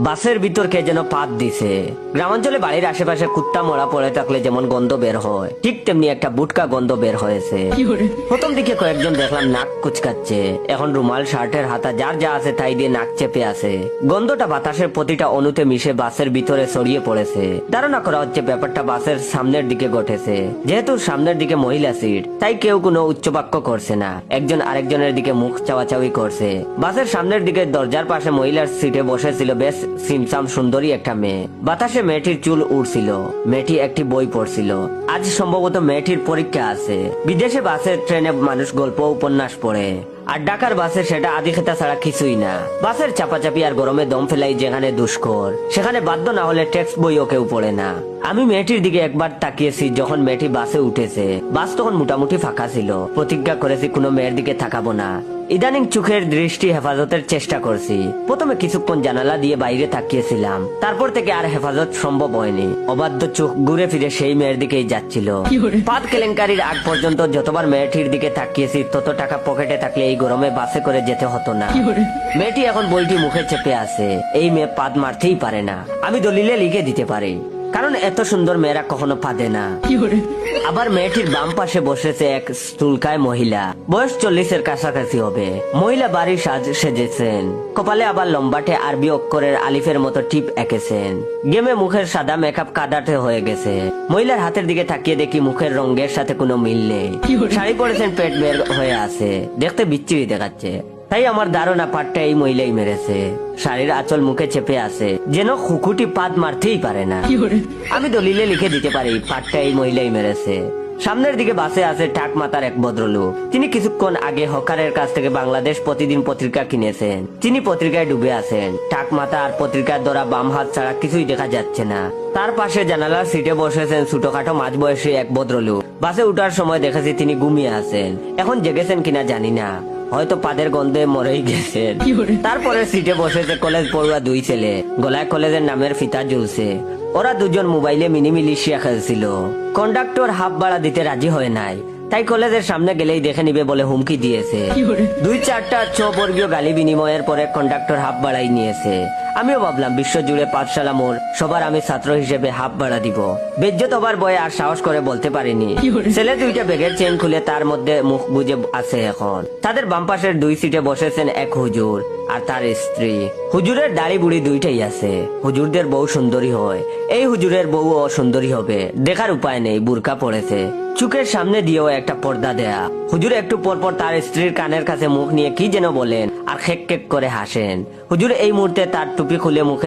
বাসের ভিতর কে যেন পাত দিছে। গ্রামাঞ্চলে বাড়ির আশেপাশে কুত্তা মরা পড়ে থাকলে যেমন গন্ধ বের হয়, ঠিক তেমনি একটা বুটকা গন্ধ বের হয়েছে। প্রথম দিকে কয়েকজন দেখলাম নাক কুচকাচ্ছে, এখন রুমাল শার্টের হাতা যার যা আছে তাই দিয়ে নাক চেপে আছে। গন্ধটা বাতাসের প্রতিটা অণুতে মিশে বাসের ভিতরে ছড়িয়ে পড়েছে। ধারণা করা হচ্ছে ব্যাপারটা বাসের সামনের দিকে ঘটেছে। যেহেতু সামনের দিকে মহিলা সিট, তাই কেউ কোনো উচ্চবাক্য করছে না, একজন আরেকজনের দিকে মুখ চাওয়াচাওয়ি করছে। বাসের সামনের দিকে দরজার পাশে মহিলার সিটে বসেছিল বেশ সিমসাম সুন্দরী একটা মেয়ে। বাতাসে মেয়েটির চুল উড়ছিল। মেয়েটি একটি বই পড়ছিল। আজ সম্ভবত মেয়েটির পরীক্ষা আছে। বিদেশে বাসে ট্রেনে মানুষ গল্প উপন্যাস পড়ে, আর ঢাকার বাসে সেটা আদি খেতা ছাড়া কিছুই না। বাসের চাপাচাপি আর গরমে দম ফেলাই যেখানে দুষ্কর, সেখানে বাধ্য না হলে টেক্সট বইও কেউ পড়ে না। আমি মেয়েটির দিকে একবার তাকিয়েছি যখন মেয়েটি বাসে উঠেছে। বাস তখন মোটামুটি ফাঁকা ছিল। প্রতিজ্ঞা করেছি কোনো মেয়ের দিকে তাকাবো না। ইদানিং চোখের দৃষ্টি হেফাজতের চেষ্টা করছি। প্রথমে কিছুক্ষণ জানালা দিয়ে বাইরে তাকিয়েছিলাম, তারপর থেকে আর হেফাজত সম্ভব হয়নি। অবাধ্য চোখ ঘুরে ফিরে সেই মেয়ের দিকেই যাচ্ছিল। পাত কেলেঙ্কারির আগ পর্যন্ত যতবার মেয়েটির দিকে তাকিয়েছি তত টাকা পকেটে থাকলে এই গরমে বাসে করে যেতে হতো না। মেয়েটি এখন বইটি মুখে চেপে আছে। এই মেয়ে পাদ মারতেই পারে না। আমি দলিলে লিখে দিতে পারি, কারণ এত সুন্দর মেয়েরা কখনো পাদে না। আবার মেয়েটির বাম পাশে বসেছে এক স্থূলকায় মহিলা, বয়স 40-এর কাছাকাছি হবে। মহিলা বাড়ির সাজ সেজেছেন, কপালে আবার লম্বাটে আরবি অক্ষরের আলিফের মতো টিপ এঁকেছেন। গেমে মুখের সাদা মেকআপ কাদাটে হয়ে গেছে। মহিলার হাতের দিকে তাকিয়ে দেখি মুখের রঙের সাথে কোনো মিল নেই। শাড়ি পরেছেন, পেট বের হয়ে আছে, দেখতে বিচ্ছিরি দেখাচ্ছে। তাই আমার ধারণা পাটটা এই মহিলাই মেরেছে। শাড়ির আঁচল মুখে চেপে আছে, যেন খুকুটি পাদ মারতেই পারে না। আমি দলিলে লিখে দিতে পারি পাটটা এই মহিলাই মেরেছে। সামনের দিকে বাসে আছে টাক মাতার এক ভদ্রলোক। তিনি কিছুক্ষণ আগে হকারের কাছ থেকে বাংলাদেশ প্রতিদিন পত্রিকা কিনেছেন। তিনি পত্রিকায় ডুবে আছেন। টাক মাথা আর পত্রিকার দ্বারা বাম হাত ছাড়া কিছুই দেখা যাচ্ছে না। তার পাশে জানালার সিটে বসেছেন ছোটখাটো মাঝবয়সী এক ভদ্রলোক। বাসে উঠার সময় দেখেছি তিনি ঘুমিয়ে আছেন। এখন জেগেছেন কিনা জানি না, হয়তো পাদের গন্ধে মরেই গেছেন। তারপরে সিটে বসেছে কলেজ পড়ুয়া দুই ছেলে, গলায় কলেজের নামের ফিতা ঝুলছে। ওরা দুজন মোবাইলে মিনি মিলিশিয়া খেলছিল। কন্ডাক্টর হাফ ভাড়া দিতে রাজি হয় নাই, তাই কলেজের সামনে গেলেই দেখে নিবে বলে হুমকি দিয়েছে। 2-4টা বর্গীয় গালি বিনিময়ের পরে কন্ডাক্টর হাফ ভাড়াই নিয়েছে। আমিও ভাবলাম বিশ্বজুড়ে পাঠশালা মোর, সবার আমি ছাত্র হিসেবে হাফ ভাড়া দিব। বেজ্জত হবার ভয়ে আর সাহস করে বলতে পারিনি। ছেলে দুইটা ব্যাগের চেন খুলে তার মধ্যে মুখ বুজে আছে। এখন তাদের বাম পাশের দুই সিটে বসেছেন এক হুজুর আর তার স্ত্রী। হুজুরের দাড়ি বুড়ি দুইটাই আছে। হুজুরদের বউ সুন্দরী হয়, এই হুজুরের বউ ও সুন্দরী হবে। দেখার উপায় নেই, বুরকা পড়েছে, চুকের সামনে দিয়েও একটা পর্দা দেয়া। হুজুর একটু পরপর তার স্ত্রীর কানের কাছে মুখ নিয়ে কি যেন বলেন আর খেক খেক করে হাসেন। হুজুর এই মুহূর্তে তার টুপি খুলে মুখে